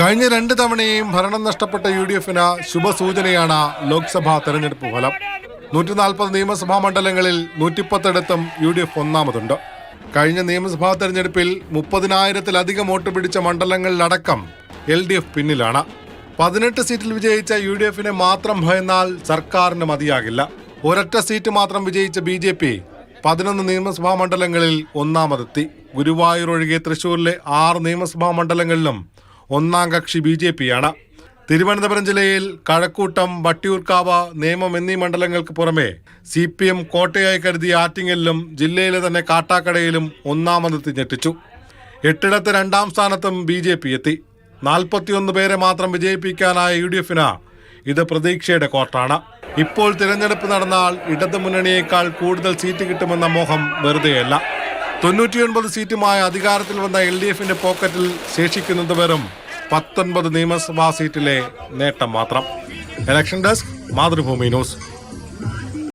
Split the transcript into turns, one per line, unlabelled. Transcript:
കഴിഞ്ഞ 2 തവണയും ഭരണം നഷ്ടപ്പെട്ട UDFന് ശുഭസൂചനയാണ് ലോക്സഭാ തെരഞ്ഞെടുപ്പ് ഫലം. 140 നിയമസഭാ മണ്ഡലങ്ങളിൽ 110 UDF ഒന്നാമതുണ്ട്. കഴിഞ്ഞ നിയമസഭാ തെരഞ്ഞെടുപ്പിൽ 30,000-ലധികം വോട്ട് പിടിച്ച മണ്ഡലങ്ങളിലടക്കം LDF പിന്നിലാണ്. 18 സീറ്റിൽ വിജയിച്ച UDFനെ മാത്രം ഭയന്നാൽ സർക്കാരിന് മതിയാകില്ല. ഒരൊറ്റ സീറ്റ് മാത്രം വിജയിച്ച BJP 11 നിയമസഭാ മണ്ഡലങ്ങളിൽ ഒന്നാമതെത്തി. ഗുരുവായൂർ ഒഴികെ തൃശൂരിലെ 6 നിയമസഭാ മണ്ഡലങ്ങളിലും ഒന്നാം കക്ഷി BJPയാണ്. തിരുവനന്തപുരം ജില്ലയിൽ കഴക്കൂട്ടം, വട്ടിയൂർക്കാവ്, നേമം എന്നീ മണ്ഡലങ്ങൾക്ക് പുറമെ CPM കോട്ടയായി കരുതിയ ആറ്റിങ്ങലിലും ജില്ലയിലെ തന്നെ കാട്ടാക്കടയിലും ഒന്നാമതെത്തി ഞെട്ടിച്ചു. 8 രണ്ടാം സ്ഥാനത്തും BJP എത്തി. 41 പേരെ മാത്രം വിജയിപ്പിക്കാനായ UDFന് ഇത് പ്രതീക്ഷയുടെ കോട്ടാണ്. ഇപ്പോൾ തിരഞ്ഞെടുപ്പ് നടന്നാൽ ഇടതുമുന്നണിയേക്കാൾ കൂടുതൽ സീറ്റ് കിട്ടുമെന്ന മോഹം വെറുതെയല്ല. 99 സീറ്റുമായി അധികാരത്തിൽ വന്ന LDFന്റെ പോക്കറ്റിൽ ശേഷിക്കുന്നത് വെറും 19 നിയമസഭാ സീറ്റിലെ നേട്ടം മാത്രം. Election desk, Mathrubhumi news.